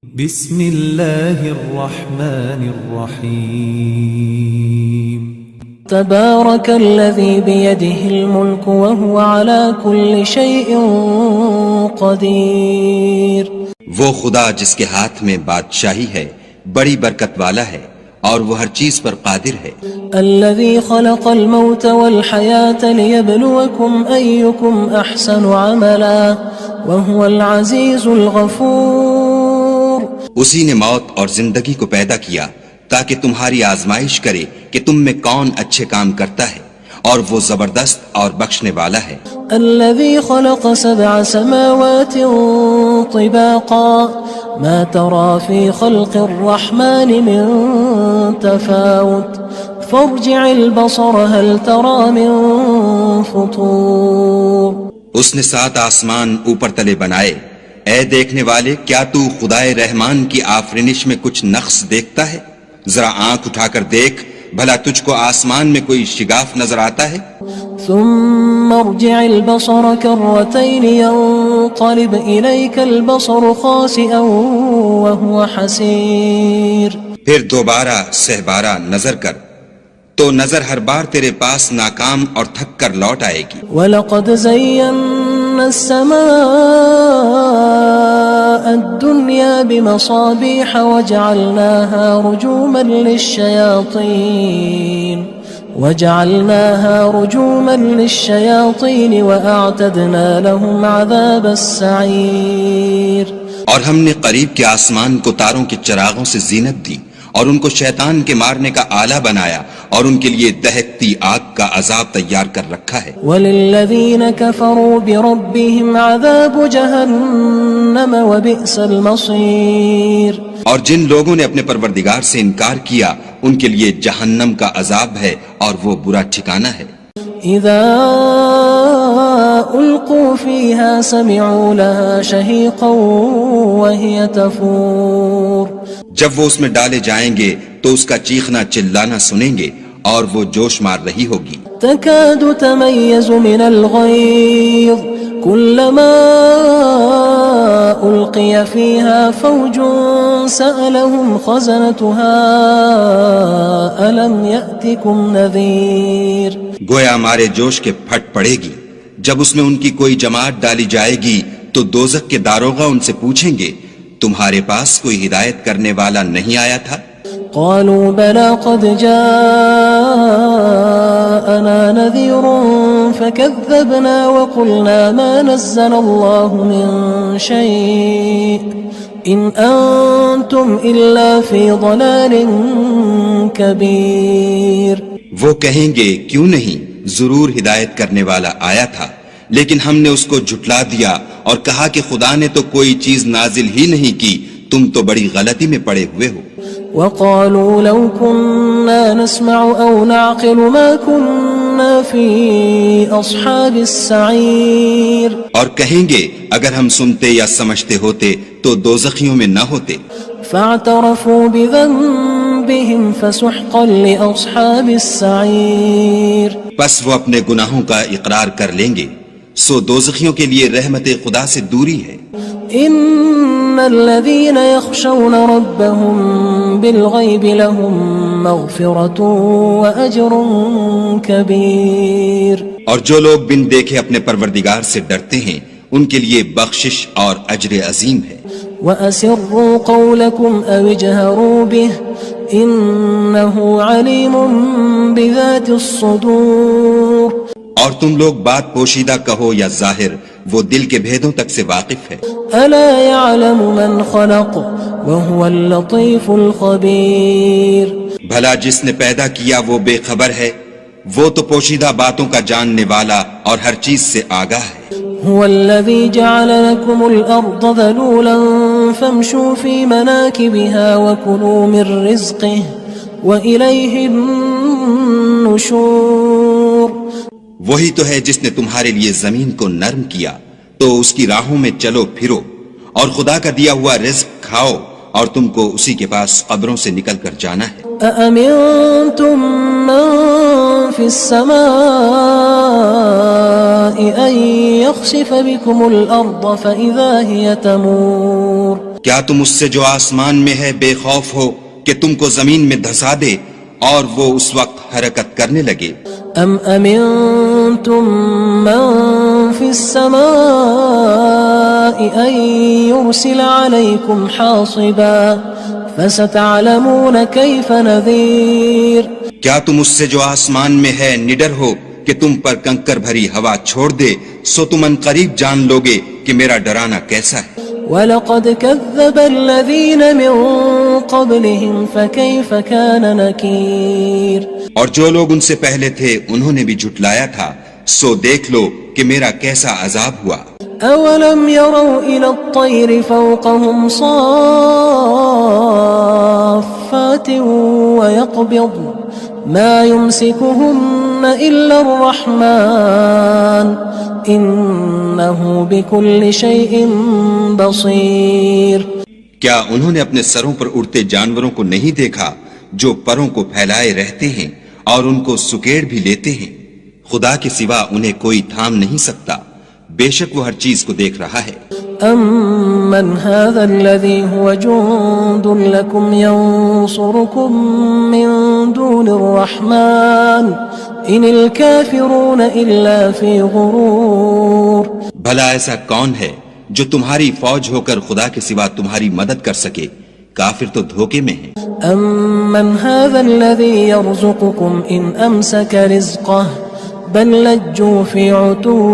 بسم اللہ الرحمن الرحیم تبارك الذي بيده الملك وهو على كل شيء قدير. وہ خدا جس کے ہاتھ میں بادشاہی ہے بڑی برکت والا ہے اور وہ ہر چیز پر قادر ہے. الذي خلق الموت والحياة ليبلوكم أيكم أحسن عملا وهو العزيز الغفور. اسی نے موت اور زندگی کو پیدا کیا تاکہ تمہاری آزمائش کرے کہ تم میں کون اچھے کام کرتا ہے اور وہ زبردست اور بخشنے والا ہے. الذي خلق 7 سماوات طباقا ما ترى في خلق الرحمن من تفاوت فارجع البصر هل ترى من فطور. اس نے 7 آسمان اوپر تلے بنائے. اے دیکھنے والے کیا تو خدائے رحمان کی آفرینش میں کچھ نقص دیکھتا ہے؟ ذرا آنکھ اٹھا کر دیکھ بھلا تجھ کو آسمان میں کوئی شگاف نظر آتا ہے؟ ثم ارجع البصر كرتين ينقلب إليك البصر خاسئا وهو حسير. پھر دوبارہ سہبارہ نظر کر تو نظر ہر بار تیرے پاس ناکام اور تھک کر لوٹ آئے گی. وَلَقَدْ زَيَّنَّا السَّمَاءَ الدُّنْيَا بِمَصَابِيحَ وَجَعَلْنَاهَا رُجُومًا لِلشَّيَاطِينِ وَأَعْتَدْنَا لَهُمْ عَذَابَ السَّعِيرِ. اور ہم نے قریب کے آسمان کو تاروں کے چراغوں سے زینت دی اور ان کو شیطان کے مارنے کا آلہ بنایا اور ان کے لیے دہکتی آگ کا عذاب تیار کر رکھا ہے. وَلِلَّذِينَ كَفَرُوا بِرَبِّهِمْ عَذَابُ جَهَنَّمَ وَبِئْسَ الْمَصِيرُ. اور جن لوگوں نے اپنے پروردگار سے انکار کیا ان کے لیے جہنم کا عذاب ہے اور وہ برا ٹھکانہ ہے. اذا القوا فيها سمعوا لها شهيقا وهي تفور. جب وہ اس میں ڈالے جائیں گے تو اس کا چیخنا چلانا سنیں گے اور وہ جوش مار رہی ہوگی. تكاد تميز من الغيظ كلما ألقي فيها فوج سألهم خزنتها ألم يأتكم نذير. گویا مارے جوش کے پھٹ پڑے گی. جب اس میں ان کی کوئی جماعت ڈالی جائے گی تو دوزخ کے داروغہ ان سے پوچھیں گے تمہارے پاس کوئی ہدایت کرنے والا نہیں آیا تھا؟ قالوا بلى قد جاءنا نذير فكذبنا وقلنا ما نزل الله من شيء إن أنتم إلا في ضلال كبير. وہ کہیں گے کیوں نہیں، ضرور ہدایت کرنے والا آیا تھا لیکن ہم نے اس کو جھٹلا دیا اور کہا کہ خدا نے تو کوئی چیز نازل ہی نہیں کی، تم تو بڑی غلطی میں پڑے ہوئے ہو. وقالوا لو كنا نسمع أو نعقل ما كنا في أصحاب السعير. اور کہیں گے اگر ہم سنتے یا سمجھتے ہوتے تو دوزخیوں میں نہ ہوتے. فاعترفوا بذنبهم فسحقا لأصحاب السعير. پس وہ اپنے گناہوں کا اقرار کر لیں گے سو دوزخیوں کے لیے رحمت خدا سے دوری ہے. ان الذين يخشون ربهم بالغيب لهم مغفرة واجر كبير. اور جو لوگ بن دیکھے اپنے پروردگار سے ڈرتے ہیں ان کے لیے بخشش اور اجر عظیم ہے. وَأَسِرُّوا قَوْلَكُمْ أَوِ اجْهَرُوا بِهِ إِنَّهُ عَلِيمٌ بِذَاتِ الصُّدُورِ. اور تم لوگ بات پوشیدہ کہو یا ظاہر وہ دل کے بھیدوں تک سے واقف ہے. أَلَا يَعْلَمُ مَنْ خَلَقَ وَهُوَ اللَّطِيفُ الْخَبِيرُ. بھلا جس نے پیدا کیا وہ بے خبر ہے، وہ تو پوشیدہ باتوں کا جاننے والا اور ہر چیز سے آگاہ ہے. هو الذي جعل لكم الأرض ذلولا فامشوا في مناكبها وكلوا من رزقه وإليه النشور. وہی تو ہے جس نے تمہارے لیے زمین کو نرم کیا تو اس کی راہوں میں چلو پھرو اور خدا کا دیا ہوا رزق کھاؤ اور تم کو اسی کے پاس قبروں سے نکل کر جانا ہے. أأمنتم من في السماء أن يخسف بكم الأرض فإذا هي تمور. کیا تم اس سے جو آسمان میں ہے بے خوف ہو کہ تم کو زمین میں دھسا دے اور وہ اس وقت حرکت کرنے لگے؟ ام امنتم من في السماء ان يرسل عليكم حاصبا فستعلمون كيف نذير کیا تم اس سے جو آسمان میں ہے نڈر ہو کہ تم پر کنکر بھری ہوا چھوڑ دے، سو تم ان قریب جان لوگے کہ میرا ڈرانا کیسا ہے۔ وَلَقَدْ كَذَّبَ الَّذِينَ مِن قَبْلِهِمْ فَكَيْفَ كَانَ نَكِيرٌ اور جو لوگ ان سے پہلے تھے انہوں نے بھی جھٹلایا تھا، سو دیکھ لو کہ میرا کیسا عذاب ہوا۔ أَوَلَمْ يَرَوْا إِلَى الطَّيْرِ فَوْقَهُمْ صَافَّاتٍ وَيَقْبِضْنَ مَا يُمْسِكُهُنَّ إِلَّا الرَّحْمَنُ إِنَّهُ بِكُلِّ شَيْءٍ بَصِيرٌ کیا انہوں نے اپنے سروں پر اڑتے جانوروں کو نہیں دیکھا جو پروں کو پھیلائے رہتے ہیں اور ان کو سکیڑ بھی لیتے ہیں؟ خدا کے سوا انہیں کوئی تھام نہیں سکتا، بے شک وہ ہر چیز کو دیکھ رہا ہے۔ أَمَّنْ هَذَا الَّذِي هُوَ جُندٌ لَكُمْ يَنصُرُكُم مِّن دُونِ الرَّحْمَنِ إِنِ الْكَافِرُونَ إِلَّا فِي غُرُورٍ بھلا ایسا کون ہے جو تمہاری فوج ہو کر خدا کے سوا تمہاری مدد کر سکے؟ کافر تو دھوکے میں ہیں۔ أَمَّنْ هَذَا الَّذِي يَرْزُقُكُمْ إِنْ أَمْسَكَ رِزْقَهُ بَلْ لَجُّوا فِي عُتُوٍّ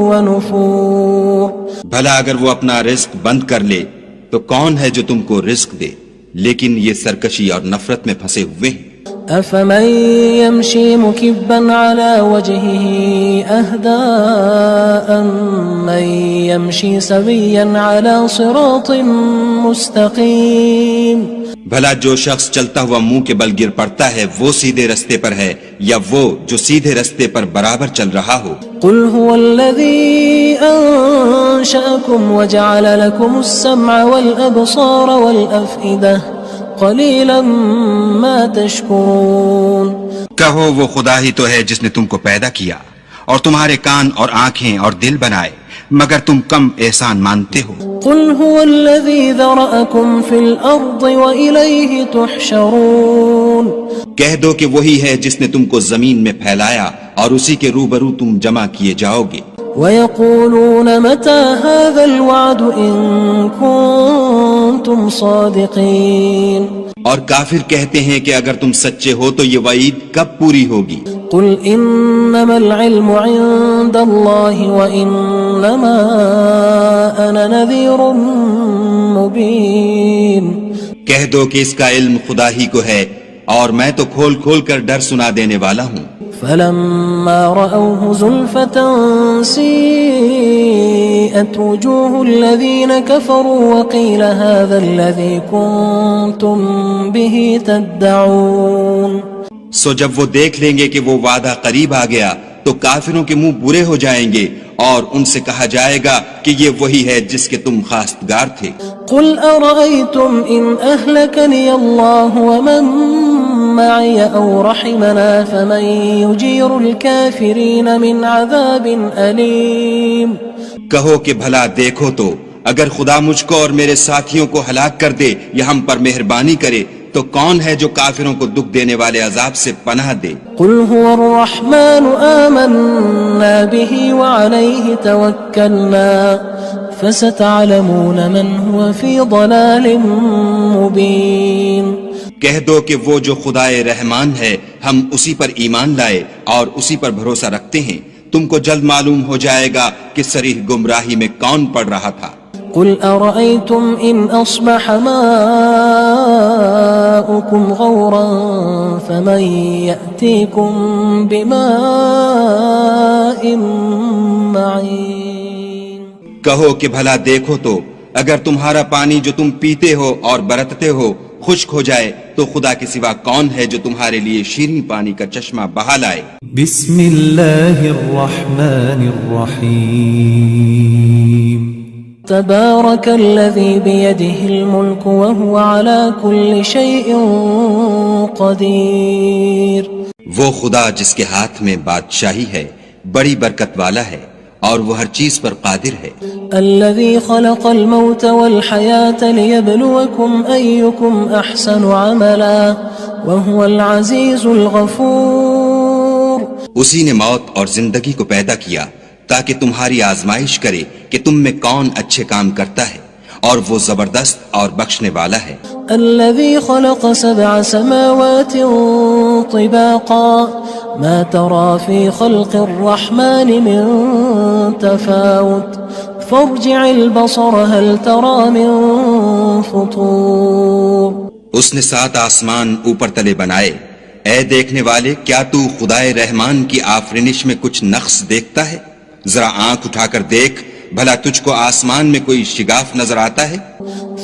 وَنُفُورٍ بھلا اگر وہ اپنا رزق بند کر لے تو کون ہے جو تم کو رزق دے؟ لیکن یہ سرکشی اور نفرت میں پھنسے ہوئے ہیں۔ أَفَمَن يَمْشِي مُكِبًّا عَلَى وَجْهِهِ أَهْدَىٰ أَمَّن يَمْشِي سَوِيًّا عَلَى صِرَاطٍ مُّسْتَقِيمٍ بھلا جو شخص چلتا ہوا منہ کے بل گر پڑتا ہے وہ سیدھے رستے پر ہے یا وہ جو سیدھے رستے پر برابر چل رہا ہو؟ قُلْ هُوَ الَّذِي أَنشَأَكُمْ وَجَعَلَ لَكُمُ السَّمْعَ وَالْأَبْصَارَ وَالْأَفْئِدَةَ قَلِيلًا مَا تَشْكُرُونَ کہو وہ خدا ہی تو ہے جس نے تم کو پیدا کیا اور تمہارے کان اور آنکھیں اور دل بنائے، مگر تم کم احسان مانتے ہو۔ قُلْ هُوَ الَّذِي ذَرَأَكُمْ فِي الْأَرْضِ وَإِلَيْهِ تُحْشَرُونَ کہہ دو کہ وہی ہے جس نے تم کو زمین میں پھیلایا اور اسی کے روبرو تم جمع کیے جاؤ گے۔ وَيَقُولُونَ مَتَى هَذَا الْوَعْدُ إِن كُنتُمْ صَادِقِينَ اور کافر کہتے ہیں کہ اگر تم سچے ہو تو یہ وعید کب پوری ہوگی؟ قُلْ إِنَّمَا الْعِلْمُ عِندَ اللَّهِ وَإِنَّمَا أَنَا نَذِيرٌ مُّبِينٌ کہہ دو کہ اس کا علم خدا ہی کو ہے اور میں تو کھول کھول کر ڈر سنا دینے والا ہوں۔ فَلَمَّا رَأَوْهُ زُلْفَةً سِيئَتْ وُجُوهُ الَّذِينَ كَفَرُوا وَقِيلَ هَذَا الَّذِي كُنتُم بِهِ تَدَّعُونَ سو جب وہ دیکھ لیں گے کہ وہ وعدہ قریب آ گیا تو کافروں کے منہ برے ہو جائیں گے اور ان سے کہا جائے گا کہ یہ وہی ہے جس کے تم خواستگار تھے۔ قُلْ أَرَأَيْتُمْ إِنْ أَهْلَكَنِيَ اللَّهُ وَمَن مَّعِيَ أَوْ رَحِمَنَا فَمَن يُجِيرُ الْكَافِرِينَ مِنْ عَذَابٍ أَلِيمٍ کہو کہ بھلا دیکھو تو اگر خدا مجھ کو اور میرے ساتھیوں کو ہلاک کر دے یا ہم پر مہربانی کرے تو کون ہے جو کافروں کو دکھ دینے والے عذاب سے پناہ دے؟ قُلْ هُوَ الرَّحْمَنُ آمَنَّا بِهِ وَعَلَيْهِ تَوَكَّلْنَا فَسَتَعْلَمُونَ مَنْ هُوَ فِي ضَلَالٍ مُّبِينٍ کہہ دو کہ وہ جو خدائے رحمان ہے ہم اسی پر ایمان لائے اور اسی پر بھروسہ رکھتے ہیں، تم کو جلد معلوم ہو جائے گا کہ صریح گمراہی میں کون پڑ رہا تھا۔ قُلْ أَرَأَيْتُمْ إِنْ أَصْبَحَ مَاؤُكُمْ غَوْرًا فَمَن يَأْتِيكُم بِمَاءٍ مَّعِينٍ کہو کہ بھلا دیکھو تو اگر تمہارا پانی جو تم پیتے ہو اور برتتے ہو خشک ہو جائے تو خدا کے سوا کون ہے جو تمہارے لیے شیریں پانی کا چشمہ بہا لائے؟ بسم اللہ الرحمن الرحیم تبارك الذي بيده الملك وهو على كل شيء قدير وہ خدا جس کے ہاتھ میں بادشاہی ہے بڑی برکت والا ہے اور وہ ہر چیز پر قادر ہے. الذي خلق الموت والحياة ليبلوكم أيكم أحسن عملا وهو العزيز الغفور. اسی نے موت اور زندگی کو پیدا کیا تاکہ تمہاری آزمائش کرے کہ تم میں کون اچھے کام کرتا ہے، اور وہ زبردست اور بخشنے والا ہے. الذي خلق 7 سماوات طباقا ما ترى في خلق الرحمن من تفاوت فارجع البصر هل ترى من فطور. اس نے 7 آسمان اوپر تلے بنائے. اے دیکھنے والے، کیا تو خدائے رحمان کی آفرینش میں کچھ نقص دیکھتا ہے؟ ذرا آنکھ اٹھا کر دیکھ، بھلا تجھ کو آسمان میں کوئی شگاف نظر آتا ہے؟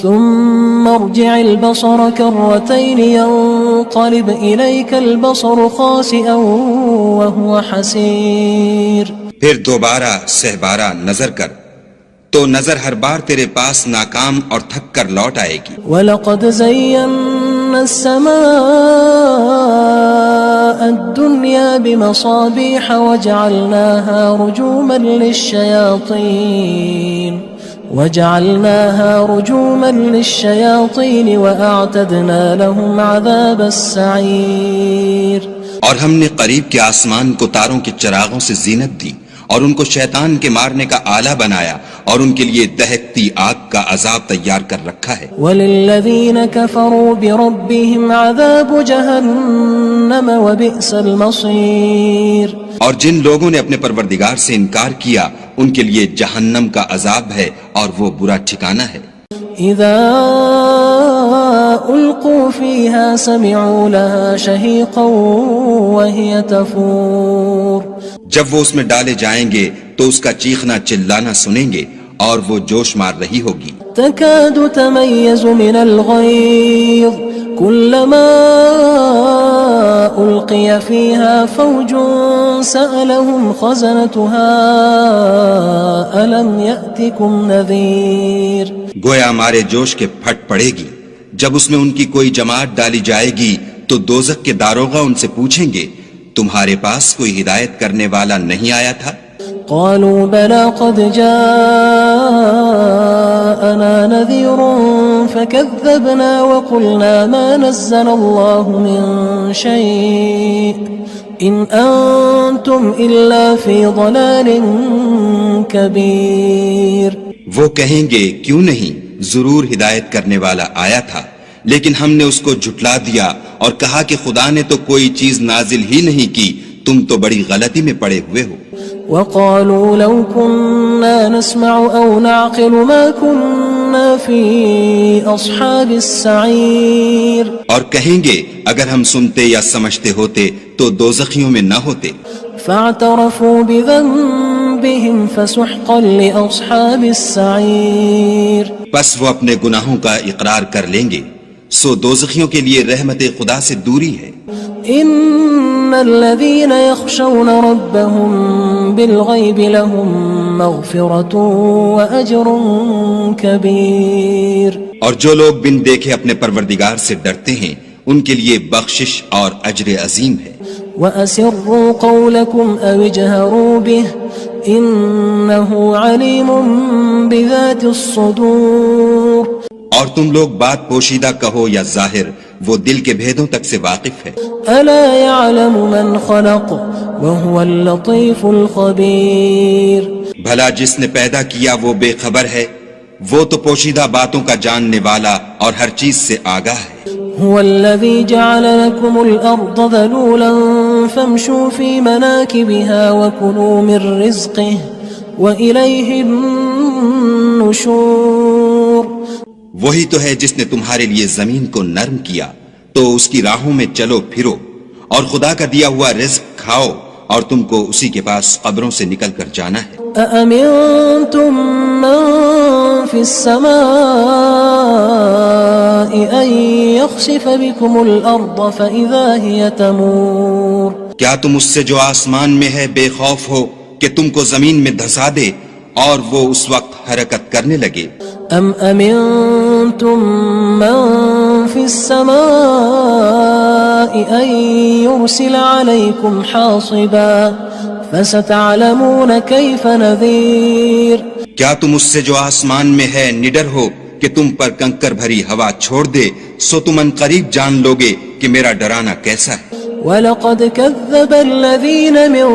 ثم ارجع البصر كرتين ينقلب إليك البصر خاسئا وهو حسير. پھر دوبارہ سہبارہ نظر کر تو نظر ہر بار تیرے پاس ناکام اور تھک کر لوٹ آئے گی. وَلَقَدْ زَيَّنَّا السَّمَاءَ الدُّنْيَا بِمَصَابِيحَ وَجَعَلْنَاهَا رُجُومًا لِلشَّيَاطِينِ وَأَعْتَدْنَا لَهُمْ عَذَابَ السَّعِيرِ. اور ہم نے قریب کے آسمان کو تاروں کے چراغوں سے زینت دی اور ان کو شیطان کے مارنے کا آلہ بنایا، اور ان کے لیے دہکتی آگ کا عذاب تیار کر رکھا ہے. وَلِلَّذِينَ كَفَرُوا بِرَبِّهِمْ عَذَابُ جَهَنَّمَ وَبِئْسَ الْمَصِيرُ. اور جن لوگوں نے اپنے پروردگار سے انکار کیا ان کے لیے جہنم کا عذاب ہے اور وہ برا ٹھکانہ ہے. اذا القوا فيها سمعوا لها شهيقا وهي تفور. جب وہ اس میں ڈالے جائیں گے تو اس کا چیخنا چلانا سنیں گے اور وہ جوش مار رہی ہوگی. تكاد تميز من الغيظ كلما ألقي فيها فوج سألهم خزنتها ألم يأتكم نذير. گویا ہمارے جوش کے پھٹ پڑے گی. جب اس میں ان کی کوئی جماعت ڈالی جائے گی تو دوزخ کے داروغہ ان سے پوچھیں گے تمہارے پاس کوئی ہدایت کرنے والا نہیں آیا تھا؟ قالوا بلى قد جاءنا نذير فكذبنا وقلنا ما نزل الله من شيء إن أنتم إلا في ضلال كبير. وہ کہیں گے کیوں نہیں، ضرور ہدایت کرنے والا آیا تھا، لیکن ہم نے اس کو جھٹلا دیا اور کہا کہ خدا نے تو کوئی چیز نازل ہی نہیں کی، تم تو بڑی غلطی میں پڑے ہوئے ہو. وقالوا لو كنا نسمع أو نعقل ما كنا في أصحاب السعير. اور کہیں گے اگر ہم سنتے یا سمجھتے ہوتے تو دوزخیوں میں نہ ہوتے. فاعترفوا بذنبهم فسحقا لأصحاب السعير. بس وہ اپنے گناہوں کا اقرار کر لیں گے، سو دوزخیوں کے لیے رحمت خدا سے دوری ہے. ان الذين يخشون ربهم بالغيب لهم مغفرة واجر كبير. اور جو لوگ بن دیکھے اپنے پروردگار سے ڈرتے ہیں ان کے لیے بخشش اور اجر عظیم ہے. واسروا قولكم او اجهروا به انه عليم بذات الصدور. اور تم لوگ بات پوشیدہ کہو یا ظاہر، وہ دل کے بھیدوں تک سے واقف ہے. الا يعلم من خلق وهو اللطيف الخبير. بھلا جس نے پیدا کیا وہ بے خبر ہے، وہ تو پوشیدہ باتوں کا جاننے والا اور ہر چیز سے آگاہ ہے. هو الذي جعل لكم الأرض ذلولا فامشوا في مناكبها وكلوا من رزقه وإليه النشور. وہی تو ہے جس نے تمہارے لیے زمین کو نرم کیا تو اس کی راہوں میں چلو پھرو اور خدا کا دیا ہوا رزق کھاؤ اور تم کو اسی کے پاس قبروں سے نکل کر جانا ہے. أأمنتم من في السماء أن يخسف بكم الأرض فإذا هي تمور. کیا تم اس سے جو آسمان میں ہے بے خوف ہو کہ تم کو زمین میں دھسا دے اور وہ اس وقت حرکت کرنے لگے؟ ام امنتم من في السماء ان يرسل عليكم حاصبا فستعلمون كيف نذير کیا تم اس سے جو آسمان میں ہے نڈر ہو کہ تم پر کنکر بھری ہوا چھوڑ دے، سو تم ان قریب جان لوگے کہ میرا ڈرانا کیسا ہے۔ وَلَقَدْ كَذَّبَ الَّذِينَ مِن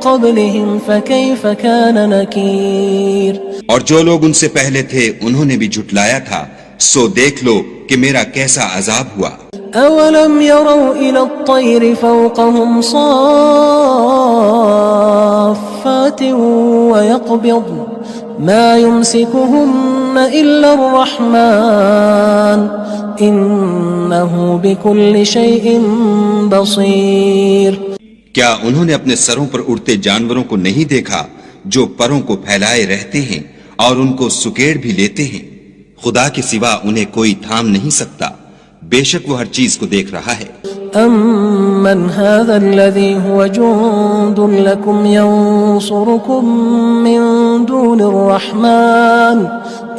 قَبْلِهِمْ فَكَيْفَ كَانَ نَكِيرٌ اور جو لوگ ان سے پہلے تھے انہوں نے بھی جھٹلایا تھا، سو دیکھ لو کہ میرا کیسا عذاب ہوا۔ أَوَلَمْ يَرَوْا إِلَى الطَّيْرِ فَوْقَهُمْ صَافَّاتٍ وَيَقْبِضْنَ مَا يُمْسِكُهُنَّ إِلَّا الرَّحْمَنُ إِنَّهُ بِكُلِّ شَيْءٍ بَصِيرٌ کیا انہوں نے اپنے سروں پر اڑتے جانوروں کو نہیں دیکھا جو پروں کو پھیلائے رہتے ہیں اور ان کو سکیڑ بھی لیتے ہیں؟ خدا کے سوا انہیں کوئی تھام نہیں سکتا، بے شک وہ ہر چیز کو دیکھ رہا ہے۔ أَمَّنْ هَذَا الَّذِي هُوَ جُندٌ لَكُمْ يَنصُرُكُم مِّن دُونِ الرَّحْمَنِ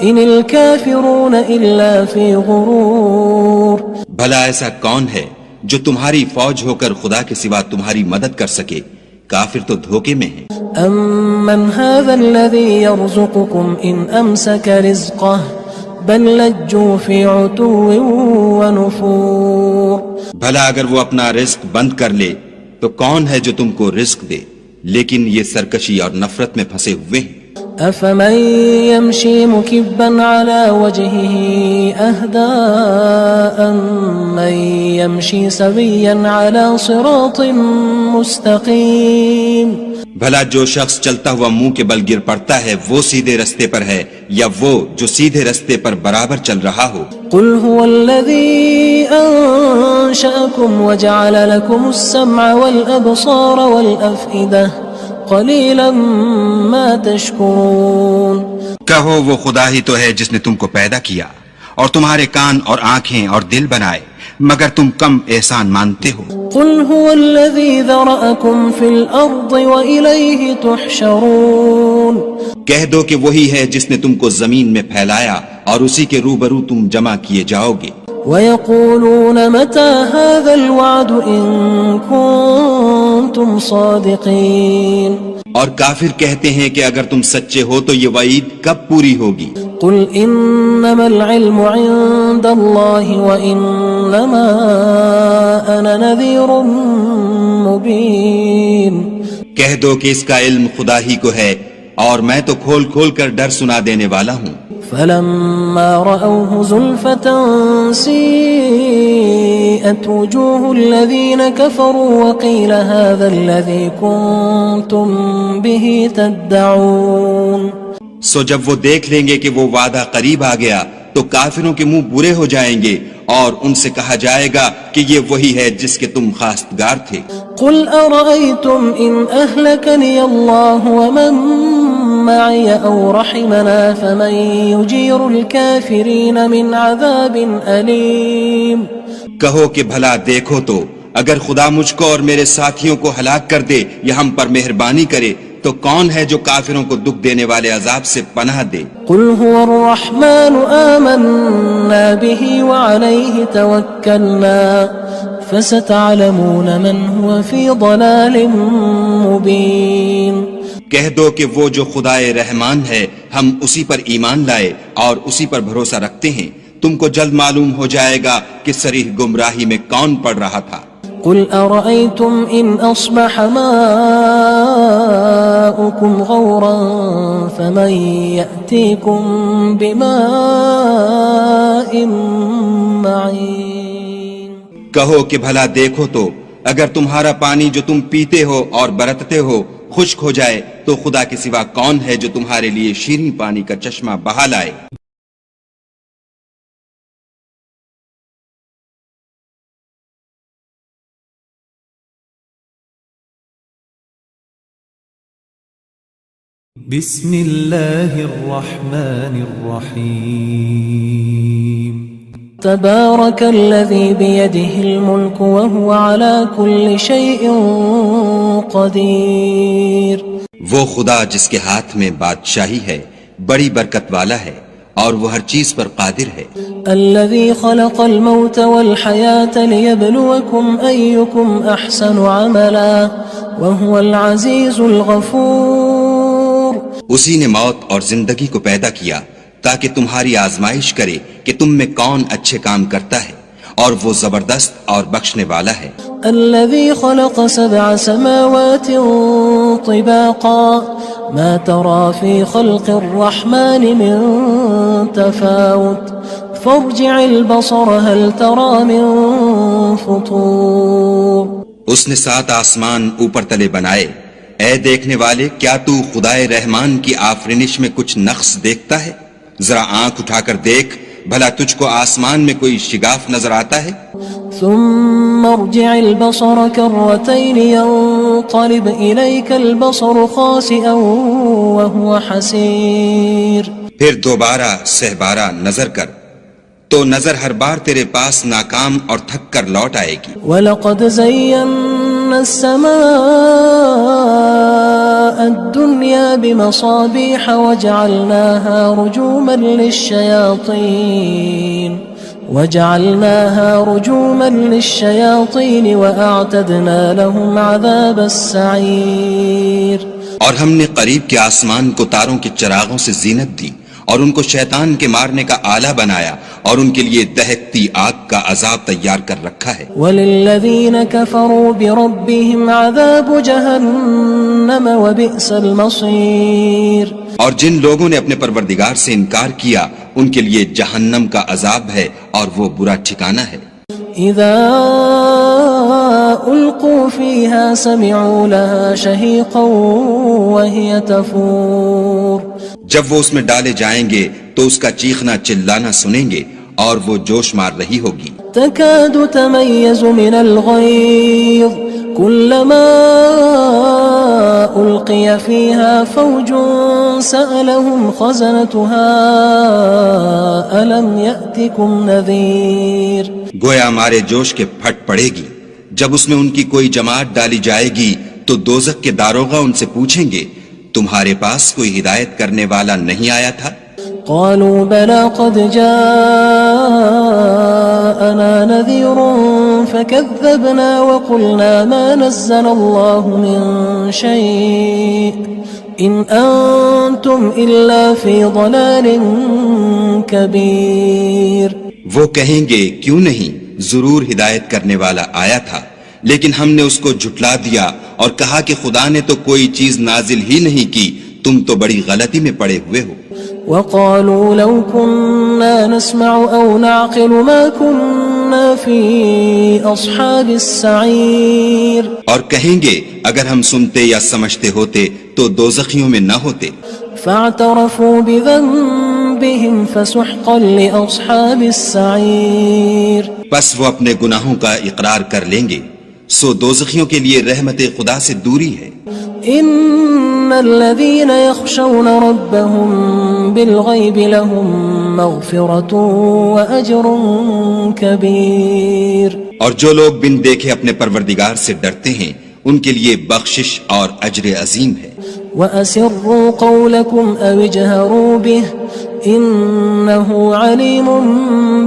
إِنِ الْكَافِرُونَ إِلَّا فِي غُرُورٍ بھلا ایسا کون ہے جو تمہاری فوج ہو کر خدا کے سوا تمہاری مدد کر سکے؟ کافر تو دھوکے میں ہیں۔ أَمَّنْ هَذَا الَّذِي يَرْزُقُكُمْ إِنْ أَمْسَكَ رِزْقَهُ بَلْ لَجُّوا فِي عُتُوٍّ وَنُفُورٍ بھلا اگر وہ اپنا رزق بند کر لے تو کون ہے جو تم کو رزق دے؟ لیکن یہ سرکشی اور نفرت میں پھنسے ہوئے ہیں۔ أَفَمَن يَمْشِي مُكِبًّا عَلَى وَجْهِهِ أَهْدَىٰ أَمَّن يَمْشِي سَوِيًّا عَلَى صِرَاطٍ مُّسْتَقِيمٍ بھلا جو شخص چلتا ہوا منہ کے بل گر پڑتا ہے وہ سیدھے رستے پر ہے یا وہ جو سیدھے رستے پر برابر چل رہا ہو؟ قُلْ هُوَ الَّذِي أَنشَأَكُمْ وَجَعَلَ لَكُمُ السَّمْعَ وَالْأَبْصَارَ وَالْأَفْئِدَةَ قَلِيلًا مَا تَشْكُرُونَ کہو وہ خدا ہی تو ہے جس نے تم کو پیدا کیا اور تمہارے کان اور آنکھیں اور دل بنائے، مگر تم کم احسان مانتے ہو۔ قُلْ هُوَ الَّذِي ذَرَأَكُمْ فِي الْأَرْضِ وَإِلَيْهِ تُحْشَرُونَ کہہ دو کہ وہی ہے جس نے تم کو زمین میں پھیلایا اور اسی کے روبرو تم جمع کیے جاؤ گے۔ وَيَقُولُونَ مَتَى هَذَا الْوَعْدُ إِن كُنتُمْ صَادِقِينَ اور کافر کہتے ہیں کہ اگر تم سچے ہو تو یہ وعید کب پوری ہوگی؟ قُلْ إِنَّمَا الْعِلْمُ عِندَ اللَّهِ وَإِنَّمَا أَنَا نَذِيرٌ مُّبِينٌ کہہ دو کہ اس کا علم خدا ہی کو ہے اور میں تو کھول کھول کر ڈر سنا دینے والا ہوں۔ فَلَمَّا رَأَوْهُ زُلْفَةً سِيئَتْ وُجُوهُ الَّذِينَ كَفَرُوا وَقِيلَ هَذَا الَّذِي كُنتُم بِهِ تَدَّعُونَ سو جب وہ دیکھ لیں گے کہ وہ وعدہ قریب آ گیا تو کافروں کے منہ برے ہو جائیں گے اور ان سے کہا جائے گا کہ یہ وہی ہے جس کے تم خواستگار تھے۔ قُلْ أَرَأَيْتُمْ إِنْ أَهْلَكَنِيَ اللَّهُ وَمَن مَّعِيَ أَوْ رَحِمَنَا فَمَن يُجِيرُ الْكَافِرِينَ مِنْ عَذَابٍ أَلِيمٍ کہو کہ بھلا دیکھو تو اگر خدا مجھ کو اور میرے ساتھیوں کو ہلاک کر دے یا ہم پر مہربانی کرے تو کون ہے جو کافروں کو دکھ دینے والے عذاب سے پناہ دے؟ قُلْ هُوَ الرَّحْمَنُ آمَنَّا بِهِ وَعَلَيْهِ تَوَكَّلْنَا فَسَتَعْلَمُونَ مَنْ هُوَ فِي ضَلَالٍ مُّبِينٍ کہہ دو کہ وہ جو خدائے رحمان ہے ہم اسی پر ایمان لائے اور اسی پر بھروسہ رکھتے ہیں، تم کو جلد معلوم ہو جائے گا کہ صریح گمراہی میں کون پڑ رہا تھا۔ قُلْ أَرَأَيْتُمْ إِنْ أَصْبَحَ مَاؤُكُمْ غَوْرًا فَمَن يَأْتِيكُم بِمَاءٍ مَّعِينٍ کہو کہ بھلا دیکھو تو اگر تمہارا پانی جو تم پیتے ہو اور برتتے ہو خشک ہو جائے تو خدا کے سوا کون ہے جو تمہارے لیے شیریں پانی کا چشمہ بہا لائے؟ بسم اللہ الرحمن الرحیم تبارك الذي بيده الملك وهو على كل شيء قدير وہ خدا جس کے ہاتھ میں بادشاہی ہے بڑی برکت والا ہے اور وہ ہر چیز پر قادر ہے۔ الذي خلق الموت والحياة ليبلوكم أيكم أحسن عملا وهو العزيز الغفور. اسی نے موت اور زندگی کو پیدا کیا تاکہ تمہاری آزمائش کرے کہ تم میں کون اچھے کام کرتا ہے، اور وہ زبردست اور بخشنے والا ہے. الذي خلق 7 سماوات طباقا ما ترى في خلق الرحمن من تفاوت فارجع البصر هل ترى من فطور. اس نے 7 آسمان اوپر تلے بنائے. اے دیکھنے والے، کیا تو خدائے رحمان کی آفرینش میں کچھ نقص دیکھتا ہے؟ ذرا آنکھ اٹھا کر دیکھ، بھلا تجھ کو آسمان میں کوئی شگاف نظر آتا ہے؟ ثم ارجع البصر كرتين ينقلب إليك البصر خاسئا وهو حسير. پھر دوبارہ سہبارہ نظر کر تو نظر ہر بار تیرے پاس ناکام اور تھک کر لوٹ آئے گی. وَلَقَدْ زَيَّنَّا السَّمَاءَ الدُّنْيَا بِمَصَابِيحَ وَجَعَلْنَاهَا رُجُومًا لِلشَّيَاطِينِ وَأَعْتَدْنَا لَهُمْ عَذَابَ السَّعِيرِ. اور ہم نے قریب کے آسمان کو تاروں کے چراغوں سے زینت دی اور ان کو شیطان کے مارنے کا آلہ بنایا اور ان کے لیے دہکتی آگ کا عذاب تیار کر رکھا ہے. وَلِلَّذِينَ كَفَرُوا بِرَبِّهِمْ عَذَابُ جَهَنَّمَ وَبِئْسَ الْمَصِيرُ. اور جن لوگوں نے اپنے پروردگار سے انکار کیا ان کے لیے جہنم کا عذاب ہے اور وہ برا ٹھکانہ ہے. اذا القوا فيها سمعوا لها شهيقا وهي تفور. جب وہ اس میں ڈالے جائیں گے تو اس کا چیخنا چلانا سنیں گے اور وہ جوش مار رہی ہوگی. تكاد تميز من الغيظ كلما ألقي فيها فوج سألهم خزنتها ألم يأتكم نذير. گویا ہمارے جوش کے پھٹ پڑے گی. جب اس میں ان کی کوئی جماعت ڈالی جائے گی تو دوزخ کے داروغہ ان سے پوچھیں گے تمہارے پاس کوئی ہدایت کرنے والا نہیں آیا تھا؟ قالوا بلى قد جاءنا نذير فكذبنا وقلنا ما نزل الله من شيء إن أنتم إلا في ضلال كبير. وہ کہیں گے کیوں نہیں، ضرور ہدایت کرنے والا آیا تھا، لیکن ہم نے اس کو جھٹلا دیا اور کہا کہ خدا نے تو کوئی چیز نازل ہی نہیں کی، تم تو بڑی غلطی میں پڑے ہوئے ہو. وقالوا لو كنا نسمع أو نعقل ما كنا في أصحاب السعير. اور کہیں گے اگر ہم سنتے یا سمجھتے ہوتے تو دوزخیوں میں نہ ہوتے. فاعترفوا بذنبهم فسحقا لأصحاب السعير. پس وہ اپنے گناہوں کا اقرار کر لیں گے، سو دوزخیوں کے لیے رحمت خدا سے دوری ہے. ان الذين يخشون ربهم بالغيب لهم مغفرة واجر كبير. اور جو لوگ بن دیکھے اپنے پروردگار سے ڈرتے ہیں ان کے لیے بخشش اور اجر عظیم ہے. واسروا قولكم او اجهروا به انه عليم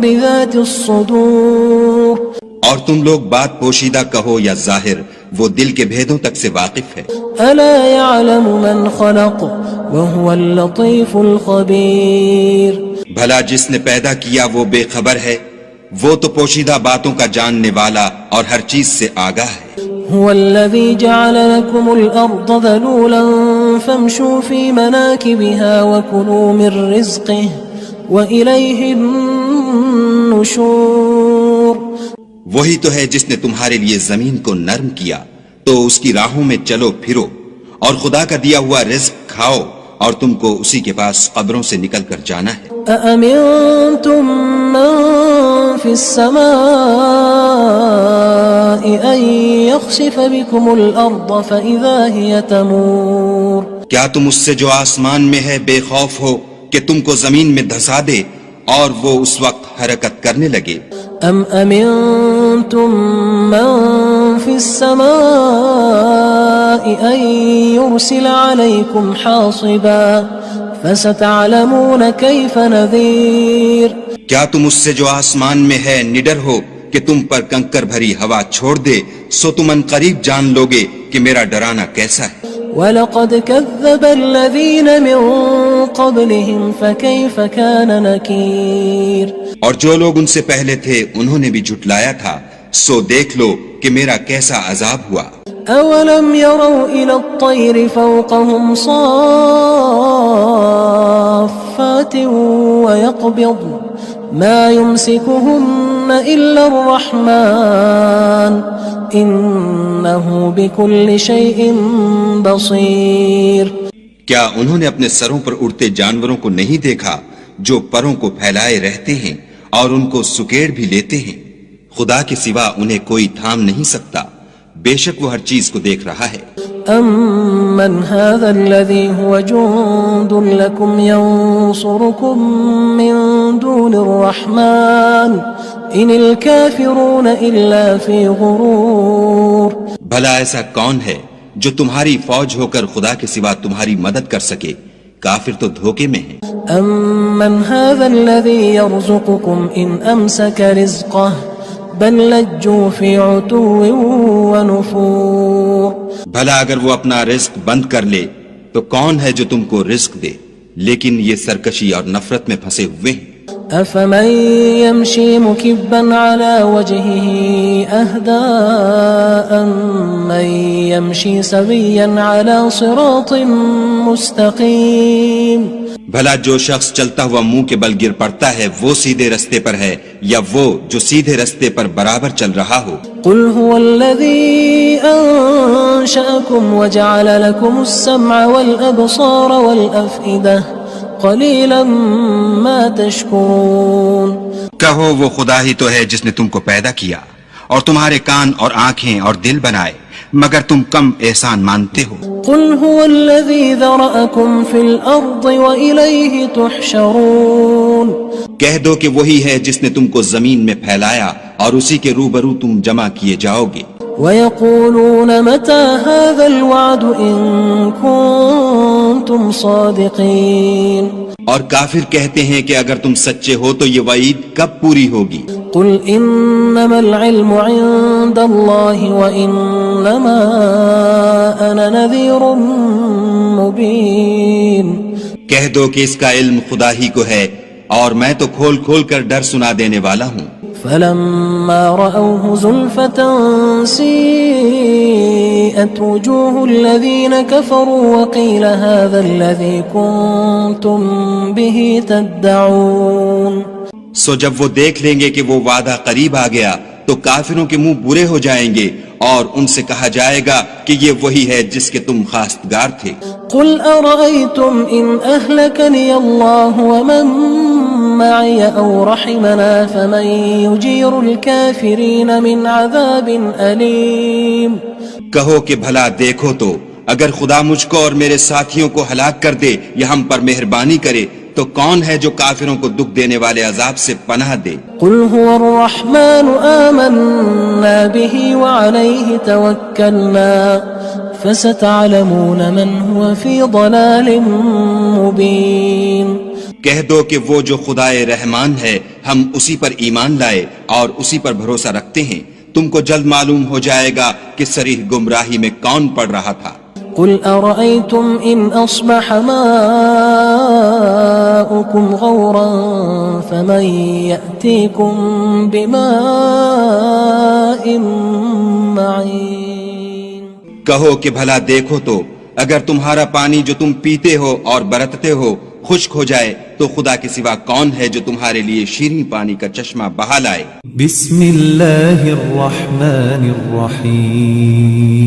بذات الصدور. اور تم لوگ بات پوشیدہ کہو یا ظاہر، وہ دل کے بھیدوں تک سے واقف ہے. الا يعلم من خلق وهو اللطيف الخبير. بھلا جس نے پیدا کیا وہ بے خبر ہے، وہ تو پوشیدہ باتوں کا جاننے والا اور ہر چیز سے آگاہ ہے. هو الذي جعل لكم الأرض ذلولا فامشوا في مناكبها وكلوا من رزقه وإليه النشور. وہی تو ہے جس نے تمہارے لیے زمین کو نرم کیا تو اس کی راہوں میں چلو پھرو اور خدا کا دیا ہوا رزق کھاؤ اور تم کو اسی کے پاس قبروں سے نکل کر جانا ہے. أأمنتم من في السماء أن يخسف بكم الأرض فإذا هي تمور. کیا تم اس سے جو آسمان میں ہے بے خوف ہو کہ تم کو زمین میں دھسا دے اور وہ اس وقت حرکت کرنے لگے؟ ام امنتم من في السماء ان يرسل عليكم حاصبا فستعلمون كيف نذير. کیا تم اس سے جو آسمان میں ہے نڈر ہو کہ تم پر کنکر بھری ہوا چھوڑ دے، سو تم ان قریب جان لوگے کہ میرا ڈرانا کیسا ہے۔ وَلَقَدْ كَذَّبَ الَّذِينَ مِن قَبْلِهِمْ فَكَيْفَ كَانَ نَكِيرٌ۔ اور جو لوگ ان سے پہلے تھے انہوں نے بھی جھٹلایا تھا، سو دیکھ لو کہ میرا کیسا عذاب ہوا۔ أَوَلَمْ يَرَوْا إِلَى الطَّيْرِ فَوْقَهُمْ صَافَّاتٍ وَيَقْبِضْنَ مَا يُمْسِكُهُنَّ إِلَّا الرَّحْمَنُ إِنَّهُ بِكُلِّ شَيْءٍ بَصِيرٌ۔ کیا انہوں نے اپنے سروں پر اڑتے جانوروں کو نہیں دیکھا جو پروں کو پھیلائے رہتے ہیں اور ان کو سکیڑ بھی لیتے ہیں؟ خدا کے سوا انہیں کوئی تھام نہیں سکتا، بے شک وہ ہر چیز کو دیکھ رہا ہے۔ أَمَّنْ هَذَا الَّذِي هُوَ جُندٌ لَكُمْ يَنصُرُكُم مِّن دُونِ الرَّحْمَنِ إِنِ الْكَافِرُونَ إِلَّا فِي غُرُورٍ۔ بھلا ایسا کون ہے جو تمہاری فوج ہو کر خدا کے سوا تمہاری مدد کر سکے؟ کافر تو دھوکے میں ہیں۔ أَمَّنْ هَذَا الَّذِي يَرْزُقُكُمْ إِنْ أَمْسَكَ رِزْقَهُ بَلْ لَجُّوا فِي عُتُوٍّ وَنُفُورٍ۔ بھلا اگر وہ اپنا رزق بند کر لے تو کون ہے جو تم کو رزق دے؟ لیکن یہ سرکشی اور نفرت میں پھنسے ہوئے ہیں۔ أَفَمَن يَمْشِي مُكِبًّا عَلَى وَجْهِهِ أَهْدَىٰ أَمَّن يَمْشِي سَوِيًّا عَلَى صِرَاطٍ مُّسْتَقِيمٍ۔ بھلا جو شخص چلتا ہوا منہ کے بل گر پڑتا ہے وہ سیدھے رستے پر ہے یا وہ جو سیدھے رستے پر برابر چل رہا ہو؟ قُلْ هُوَ الَّذِي أَنشَأَكُمْ وَجَعَلَ لَكُمُ السَّمْعَ وَالْأَبْصَارَ وَالْأَفْئِدَةَ قَلِيلًا مَا تَشْكُرُونَ۔ کہو وہ خدا ہی تو ہے جس نے تم کو پیدا کیا اور تمہارے کان اور آنکھیں اور دل بنائے، مگر تم کم احسان مانتے ہو۔ قُلْ هُوَ الَّذِي ذَرَأَكُمْ فِي الْأَرْضِ وَإِلَيْهِ تُحْشَرُونَ۔ کہہ دو کہ وہی ہے جس نے تم کو زمین میں پھیلایا اور اسی کے روبرو تم جمع کیے جاؤ گے۔ وَيَقُولُونَ مَتَى هَذَا الْوَعْدُ إِن كُنتُمْ صَادِقِينَ۔ اور کافر کہتے ہیں کہ اگر تم سچے ہو تو یہ وعید کب پوری ہوگی؟ قُلْ إِنَّمَا الْعِلْمُ عِندَ اللَّهِ وَإِنَّمَا أَنَا نَذِيرٌ مُّبِينٌ۔ کہہ دو کہ اس کا علم خدا ہی کو ہے اور میں تو کھول کھول کر ڈر سنا دینے والا ہوں۔ فَلَمَّا رَأَوْهُ زُلْفَةً سِيئَتْ وُجُوهُ الَّذِينَ كَفَرُوا وَقِيلَ هَذَا الَّذِي كُنتُم بِهِ تَدَّعُونَ۔ سو جب وہ دیکھ لیں گے کہ وہ وعدہ قریب آ گیا تو کافروں کے منہ برے ہو جائیں گے اور ان سے کہا جائے گا کہ یہ وہی ہے جس کے تم خواستگار تھے۔ قُلْ أَرَأَيْتُمْ إِنْ أَهْلَكَنِيَ اللَّهُ وَمَن مَّعِيَ أَوْ رَحِمَنَا فَمَن يُجِيرُ الْكَافِرِينَ مِنْ عَذَابٍ أَلِيمٍ۔ کہو کہ بھلا دیکھو تو اگر خدا مجھ کو اور میرے ساتھیوں کو ہلاک کر دے یا ہم پر مہربانی کرے تو کون ہے جو کافروں کو دکھ دینے والے عذاب سے پناہ دے؟ قُلْ هُوَ الرَّحْمَنُ آمَنَّا بِهِ وَعَلَيْهِ تَوَكَّلْنَا فَسَتَعْلَمُونَ مَنْ هُوَ فِي ضَلَالٍ مُّبِينٍ۔ کہہ دو کہ وہ جو خدائے رحمان ہے ہم اسی پر ایمان لائے اور اسی پر بھروسہ رکھتے ہیں، تم کو جلد معلوم ہو جائے گا کہ صریح گمراہی میں کون پڑ رہا تھا۔ قُلْ أَرَأَيْتُمْ إِنْ أَصْبَحَ مَاؤُكُمْ غَوْرًا فَمَن يَأْتِيكُم بِمَاءٍ مَّعِينٍ۔ کہو کہ بھلا دیکھو تو اگر تمہارا پانی جو تم پیتے ہو اور برتتے ہو خشک ہو جائے تو خدا کے سوا کون ہے جو تمہارے لیے شیریں پانی کا چشمہ بہا لائے؟ بسم اللہ الرحمن الرحیم۔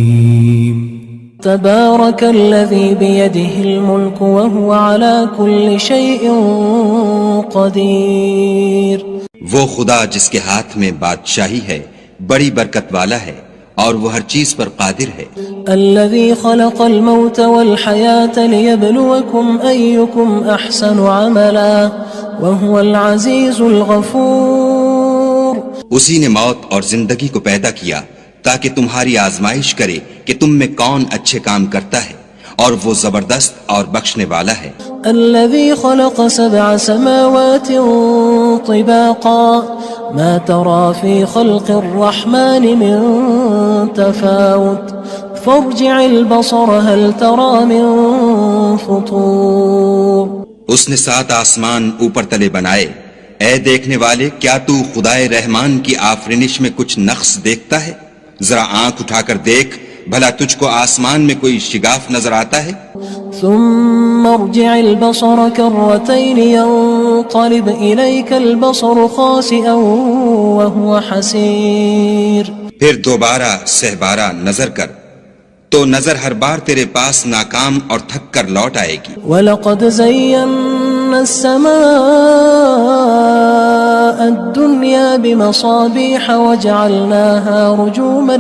تبارك الذي بيده الملك وهو على كل شيء قدير۔ وہ خدا جس کے ہاتھ میں بادشاہی ہے بڑی برکت والا ہے اور وہ ہر چیز پر قادر ہے۔ الذي خلق الموت والحياة ليبلوكم أيكم أحسن عملا وهو العزيز الغفور۔ اسی نے موت اور زندگی کو پیدا کیا تاکہ تمہاری آزمائش کرے کہ تم میں کون اچھے کام کرتا ہے اور وہ زبردست اور بخشنے والا ہے۔ الذي خلق 7 سماوات طباقا ما ترى في خلق الرحمن من تفاوت فارجع البصر هل ترى من فطور. اس نے 7 آسمان اوپر تلے بنائے. اے دیکھنے والے کیا تو خدائے رحمان کی آفرینش میں کچھ نقص دیکھتا ہے؟ ذرا آنکھ اٹھا کر دیکھ بھلا تجھ کو آسمان میں کوئی شگاف نظر آتا ہے؟ ثم ارجع البصر كرتين ينقلب إليك البصر خاسئا وهو حسير. پھر دوبارہ سہبارہ نظر کر تو نظر ہر بار تیرے پاس ناکام اور تھک کر لوٹ آئے گی. وَلَقَدْ زَيَّنَّا السَّمَاءَ الدُّنْيَا بِمَصَابِيحَ وَجَعَلْنَاهَا رُجُومًا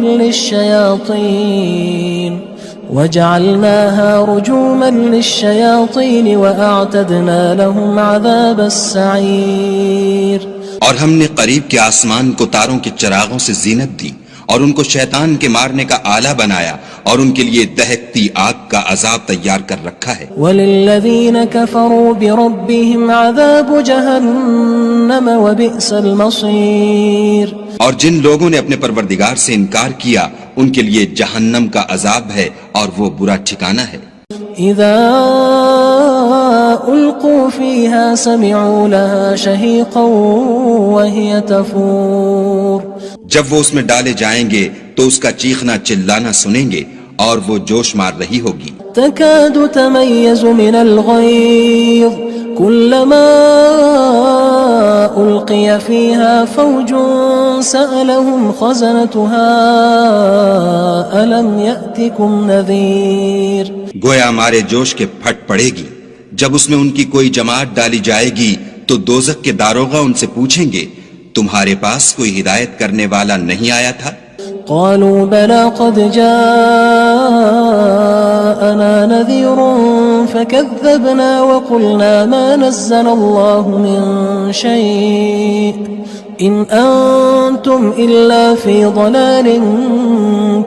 لِلشَّيَاطِينِ وَأَعْتَدْنَا لَهُمْ عَذَابَ السَّعِيرِ. اور ہم نے قریب کے آسمان کو تاروں کے چراغوں سے زینت دی اور ان کو شیطان کے مارنے کا آلہ بنایا اور ان کے لیے دہکتی آگ کا عذاب تیار کر رکھا ہے. وَلِلَّذِينَ كَفَرُوا بِرَبِّهِمْ عَذَابُ جَهَنَّمَ وَبِئْسَ الْمَصِيرُ. اور جن لوگوں نے اپنے پروردگار سے انکار کیا ان کے لیے جہنم کا عذاب ہے اور وہ برا ٹھکانہ ہے. اذا القوا فيها سمعوا لها شهيقا وهي تفور. جب وہ اس میں ڈالے جائیں گے تو اس کا چیخنا چلانا سنیں گے اور وہ جوش مار رہی ہوگی. تكاد تميز من الغيظ كلما ألقي فيها فوج سألهم خزنتها ألم يأتكم نذير. گویا مارے جوش کے پھٹ پڑے گی. جب اس میں ان کی کوئی جماعت ڈالی جائے گی تو دوزخ کے داروغہ ان سے پوچھیں گے تمہارے پاس کوئی ہدایت کرنے والا نہیں آیا تھا؟ قالوا بلى قد جاءنا نذير فكذبنا وقلنا ما نزل الله من شيء إن أنتم إلا في ضلال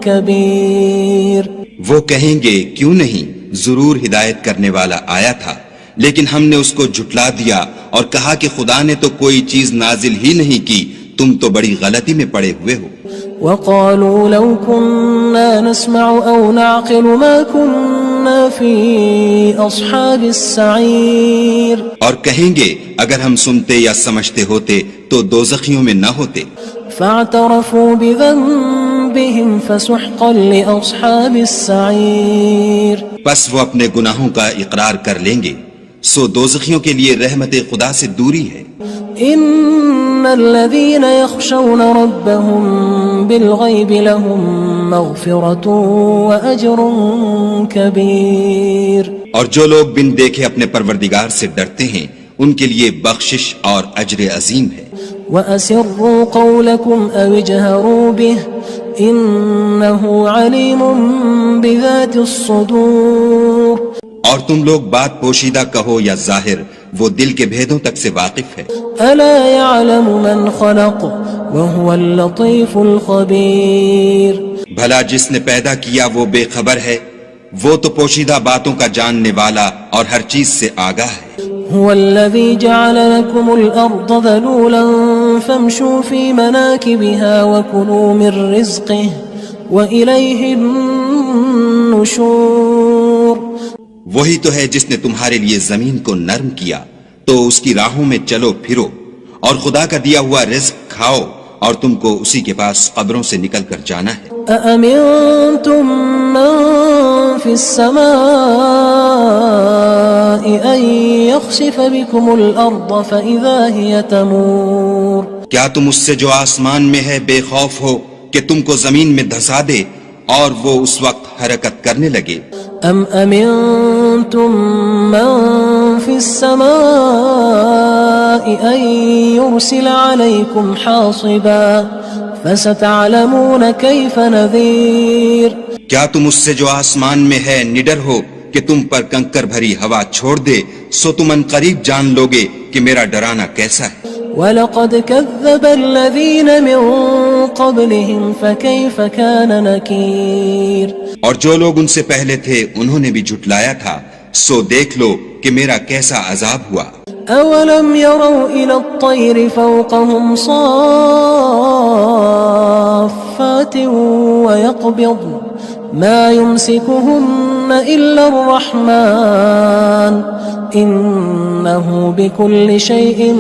كبير. وہ کہیں گے کیوں نہیں، ضرور ہدایت کرنے والا آیا تھا، لیکن ہم نے اس کو جھٹلا دیا اور کہا کہ خدا نے تو کوئی چیز نازل ہی نہیں کی، تم تو بڑی غلطی میں پڑے ہوئے ہو. وقالوا لو كنا نسمع أو نعقل ما كنا في أصحاب السعير. اور کہیں گے اگر ہم سنتے یا سمجھتے ہوتے تو دوزخیوں میں نہ ہوتے. فاعترفوا بذنبهم فسحقا لأصحاب السعير. پس وہ اپنے گناہوں کا اقرار کر لیں گے، سو دوزخیوں کے لیے رحمت خدا سے دوری ہے. ان الذين يخشون ربهم بالغيب لهم مغفرة واجر كبير. اور جو لوگ بن دیکھے اپنے پروردگار سے ڈرتے ہیں ان کے لیے بخشش اور اجر عظیم ہے. واسروا قولكم او اجهروا به انه عليم بذات الصدور. اور تم لوگ بات پوشیدہ کہو یا ظاہر، وہ دل کے بھیدوں تک سے واقف ہے. الا يعلم من خلق وهو اللطيف الخبير. بھلا جس نے پیدا کیا وہ بے خبر ہے، وہ تو پوشیدہ باتوں کا جاننے والا اور ہر چیز سے آگاہ ہے. هو الذي جعل لكم الأرض ذلولا فامشوا في مناكبها وكلوا من رزقه وإليه النشور. وہی تو ہے جس نے تمہارے لیے زمین کو نرم کیا تو اس کی راہوں میں چلو پھرو اور خدا کا دیا ہوا رزق کھاؤ اور تم کو اسی کے پاس قبروں سے نکل کر جانا ہے. أأمنتم من في السماء أن يخسف بكم الأرض فإذا هي تمور. کیا تم اس سے جو آسمان میں ہے بے خوف ہو کہ تم کو زمین میں دھسا دے اور وہ اس وقت حرکت کرنے لگے؟ ام امنتم من في السماء ان يرسل عليكم حاصبا فستعلمون كيف نذير. کیا تم اس سے جو آسمان میں ہے نڈر ہو کہ تم پر کنکر بھری ہوا چھوڑ دے، سو تم ان قریب جان لوگے کہ میرا ڈرانا کیسا ہے. وَلَقَدْ كَذَّبَ الَّذِينَ مِن قَبْلِهِمْ فَكَيْفَ كَانَ نَكِيرٌ. اور جو لوگ ان سے پہلے تھے انہوں نے بھی جھٹلایا تھا، سو دیکھ لو کہ میرا کیسا عذاب ہوا. أولم يروا إلى الطير فوقهم صافات ويقبض ما يمسكهن إلا الرحمن إنه بكل شيء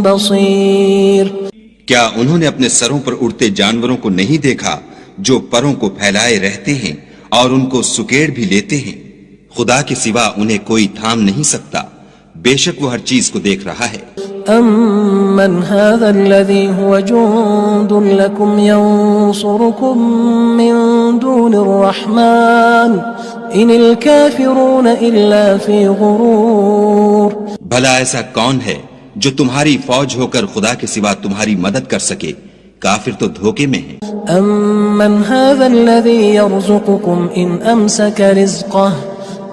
بصير. کیا انہوں نے اپنے سروں پر اڑتے جانوروں کو نہیں دیکھا جو پروں کو پھیلائے رہتے ہیں اور ان کو سکیڑ بھی لیتے ہیں؟ خدا کے سوا انہیں کوئی تھام نہیں سکتا، بے شک وہ ہر چیز کو دیکھ رہا ہے. أَمَّنْ هَذَا الَّذِي هُوَ جُندٌ لَكُمْ يَنصُرُكُم مِّن دُونِ الرَّحْمَنِ إِنِ الْكَافِرُونَ إِلَّا فِي غُرُورٍ. بھلا ایسا کون ہے جو تمہاری فوج ہو کر خدا کے سوا تمہاری مدد کر سکے؟ کافر تو دھوکے میں ہیں. أَمَّنْ هَذَا الَّذِي يَرْزُقُكُمْ إِنْ أَمْسَكَ رِزْقَهُ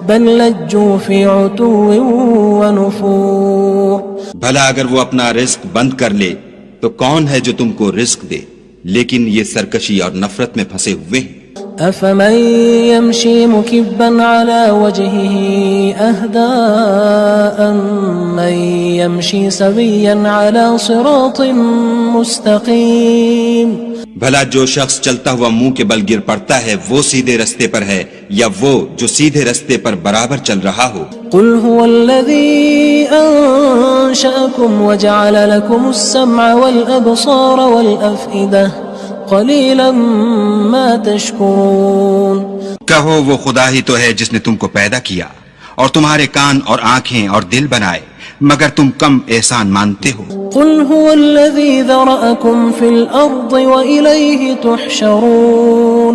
بل لجوا فی عتو ونفور. بھلا اگر وہ اپنا رزق بند کر لے تو کون ہے جو تم کو رزق دے؟ لیکن یہ سرکشی اور نفرت میں پھنسے ہوئے ہیں. افمن يمشي مكبا على وجهه اهدى أمن يمشي سويا على صراط مستقيم. بھلا جو شخص چلتا ہوا منہ کے بل گر پڑتا ہے وہ سیدھے رستے پر ہے یا وہ جو سیدھے رستے پر برابر چل رہا ہو؟ قل هو الذي أنشأكم وجعل لكم السمع والأبصار والأفئدة قليلا ما تشكرون. کہو وہ خدا ہی تو ہے جس نے تم کو پیدا کیا اور تمہارے کان اور آنکھیں اور دل بنائے، مگر تم کم احسان مانتے ہو. قل هو الذي ذرأكم في الأرض وإليه تحشرون.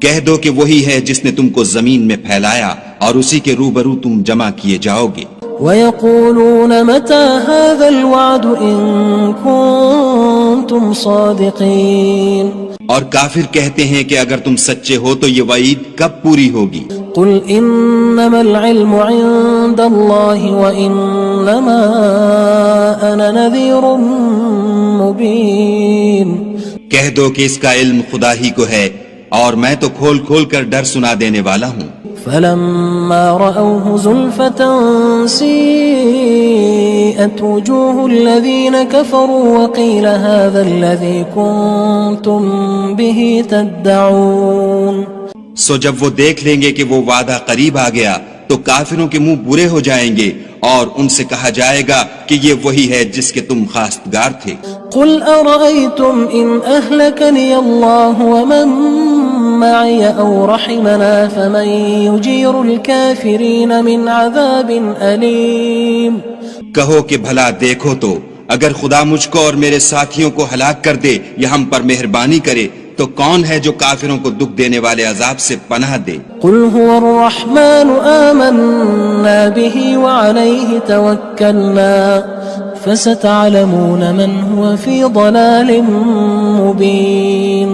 کہہ دو کہ وہی ہے جس نے تم کو زمین میں پھیلایا اور اسی کے روبرو تم جمع کیے جاؤ گے. ويقولون متى هذا الوعد إن كنتم صادقين. اور کافر کہتے ہیں کہ اگر تم سچے ہو تو یہ وعید کب پوری ہوگی؟ قل انما العلم عند الله وانما انا نذير مبين. کہہ دو کہ اس کا علم خدا ہی کو ہے اور میں تو کھول کھول کر ڈر سنا دینے والا ہوں. فلما رأوه زلفة سيئت وجوه الذين كفروا وقيل هذا الذي كنتم به تدعون. سو جب وہ دیکھ لیں گے کہ وہ وعدہ قریب آ گیا تو کافروں کے منہ برے ہو جائیں گے اور ان سے کہا جائے گا کہ یہ وہی ہے جس کے تم خواستگار تھے. قل أرأيتم إن أهلكني الله ومن معي أو رحمنا فمن يجير الكافرين من عذاب أليم. کہو کہ بھلا دیکھو تو اگر خدا مجھ کو اور میرے ساتھیوں کو ہلاک کر دے یا ہم پر مہربانی کرے تو کون ہے جو کافروں کو دکھ دینے والے عذاب سے پناہ دے؟ قل هو الرحمن آمنا به وعليه توكلنا فستعلمون من هو في ضلال مبين.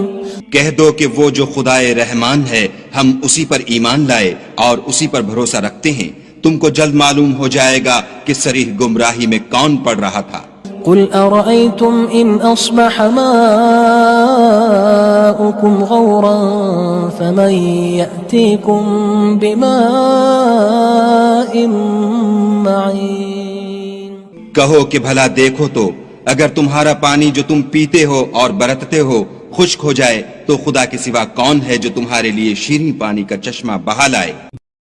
کہہ دو کہ وہ جو خدائے رحمان ہے ہم اسی پر ایمان لائے اور اسی پر بھروسہ رکھتے ہیں، تم کو جلد معلوم ہو جائے گا کہ صریح گمراہی میں کون پڑ رہا تھا. قل أرأيتم إن أصبح ماؤكم غورا فمن يأتيكم بماء معين. کہو کہ بھلا دیکھو تو اگر تمہارا پانی جو تم پیتے ہو اور برتتے ہو خشک ہو جائے تو خدا کے سوا کون ہے جو تمہارے لیے شیریں پانی کا چشمہ بہا لائے؟